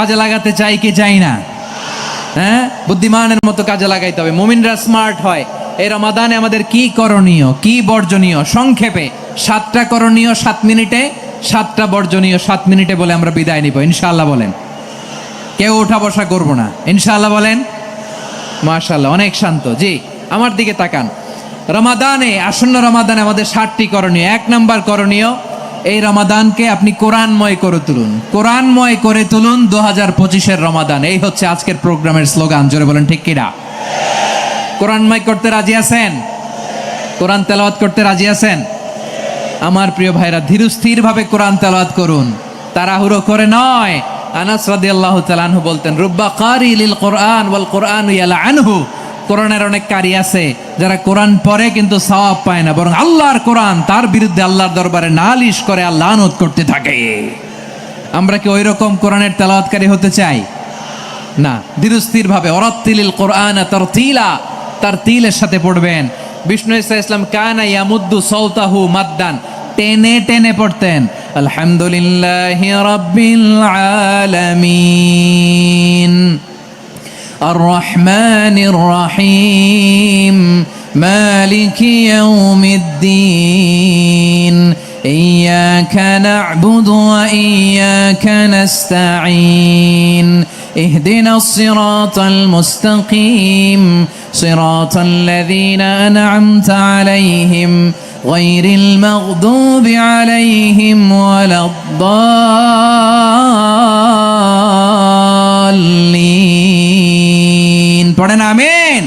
কাজে লাগাতে চাই কি চাই না? হ্যাঁ, বুদ্ধিমানের মতো কাজে লাগাইতে হবে। মুমিনরা স্মার্ট হয়। এই রমাদানে আমাদের কি করণীয়, কি বর্জনীয়, সংক্ষেপে 7টা করণীয় 7 মিনিটে, 7টা বর্জনীয় 7 মিনিটে বলে আমরা বিদায় নিব ইনশাআল্লাহ। বলেন, কেউ ওঠা বসা করবো না ইনশাআল্লাহ। বলেন মাশাআল্লাহ, অনেক শান্ত। জি, আমার দিকে তাকান। রমাদানে, আসন্ন রমাদানে আমাদের 7টি করণীয়। 1 নাম্বার করণীয়, এই রমাদানকে আপনি কোরআনময় করে তুলুন। কোরআনময় করে তুলুন 2025-এর রমাদান। এই হচ্ছে আজকের প্রোগ্রামের স্লোগান। জোরে বলেন ঠিক কিনা? কোরআনময় করতে রাজি আছেন? কোরআন তেলাওয়াত করতে রাজি আছেন? আমার প্রিয় ভাইরা, ধীরস্থির ভাবে কোরআন তেলাওয়াত করুন, তাড়াহুড়ো করে নয়। আনাস রাদিয়াল্লাহু তাআলা আনহু বলতেন, রুব্বা কারি লিল কোরআন ওয়াল কোরআনু ইয়ালআনহু। কোরআনের অনেক কারি আছে যারা কোরআন পড়ে কিন্তু সওয়াব পায় না, বরং আল্লাহর কোরআন তার বিরুদ্ধে আল্লাহর দরবারে নালিশ করে আর লানত করতে থাকে। আমরা কি ওই রকম কোরআনের তেলাওয়াতকারী হতে চাই? না। ধীরস্থির ভাবে ওয়ারাত্তিলিল কোরআন তারতিলা, তারতিলের সাথে পড়বেন। বিষ্ণু ইসা ইসলাম কানা ইয়ামুদ্দু সাওতাহু মাদ্দান, টেনে টেনে পড়তেন। আলহামদুলিল্লাহি রাব্বিল আলামিন আর রহমানির রহিম মালিকি ইয়াউমিদ্দিন ইয়্যাকা না'বুদু ওয়া ইয়্যাকা নাস্তাঈন ইহদিনাস সিরাতাল মুস্তাকিম সিরাতাল লাযীনা আন'আমতা আলাইহিম গায়রিল মাগদুবি আলাইহিম ওয়ালাদ-দাল্লিন। পড়েন আমিন।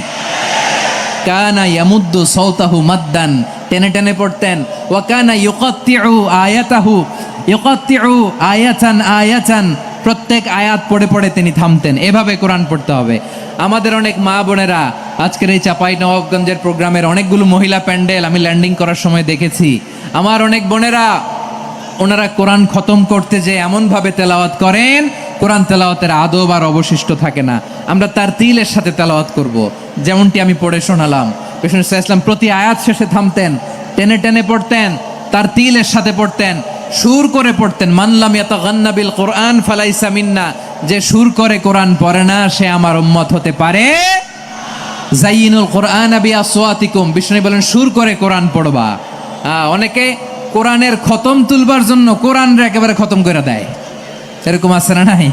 কানা ইয়ামুদ্দু সাওতাহু মাদ্দান, টেনে টেনে পড়তেন। ওয়া কানা ইউকাত্তিউ আয়াতাহু, ইউকাত্তিউ আয়াতান আয়াতান, প্রত্যেক আয়াত পড়ে পড়ে তিনি থামতেন। এভাবে কোরআন পড়তে হবে। আমাদের অনেক মা বোনেরা আজকের এই চাঁপাইনবাবগঞ্জের প্রোগ্রামের অনেকগুলো মহিলা প্যান্ডেল আমি ল্যান্ডিং করার সময় দেখেছি। আমার অনেক বোনেরা, ওনারা কোরআন খতম করতে যে এমনভাবে তেলাওয়াত করেন, কোরআন তেলাওয়াতের আদব আর অবশিষ্ট থাকে না। আমরা তারতিলের সাথে তেলাওয়াত করব, যেমনটি আমি পড়ে শোনালাম। বিষ্ণু ইসলাম প্রতি আয়াত শেষে থামতেন, টেনে টেনে পড়তেন, তারতিলের সাথে পড়তেন, সুর করে পড়তেন। মানলাম ইয়াতাগান্না বিল কোরআন ফালাইসা মিন্না, যে সুর করে কোরআন পড়ে না সে আমার উম্মত হতে পারে। জাইয়িনুল কোরআন বিআসওয়াতিকুম, বিষ্ণু বলেন সুর করে কোরআন পড়বা। অনেকে কোরআনের খতম তুলবার জন্য কোরআনরে একেবারে খতম করে দেয়, এরকম আছে না নাই?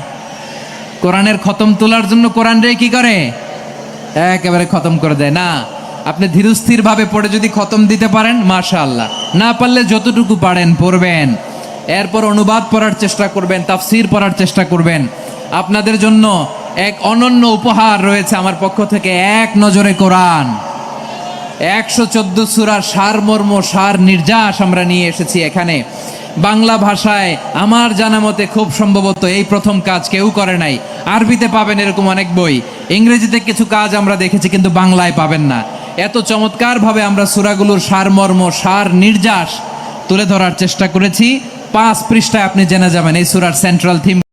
কোরআনের খতম তোলার জন্য কোরআনরে কি করে? একেবারে খতম করে দেয়। না, আপনি ধীরস্থির ভাবে পড়ে যদি খতম দিতে পারেন মাশাআল্লাহ, না পারলে যতটুকু পারেন পড়বেন। এরপর অনুবাদ পড়ার চেষ্টা করবেন, তাফসীর পড়ার চেষ্টা করবেন। আপনাদের জন্য এক অনন্য উপহার রয়েছে আমার পক্ষ থেকে, এক নজরে কোরআন। 114 সূরার সারমর্ম, সার নির্যাস আমরা নিয়ে এসেছি এখানে বাংলা ভাষায়। আমার জানা মতে খুব সম্ভবত এই প্রথম কাজ কেউ করে নাই। আরবিতে পাবেন এরকম অনেক বই, ইংরেজিতে কিছু কাজ আমরা দেখেছি, কিন্তু বাংলায় পাবেন না। এত চমৎকার ভাবে আমরা সূরাগুলোর সারমর্ম, সার নির্যাস তুলে ধরার চেষ্টা করেছি। 5 পৃষ্ঠায় আপনি জেনে যাবেন এই সূরার সেন্ট্রাল থিম।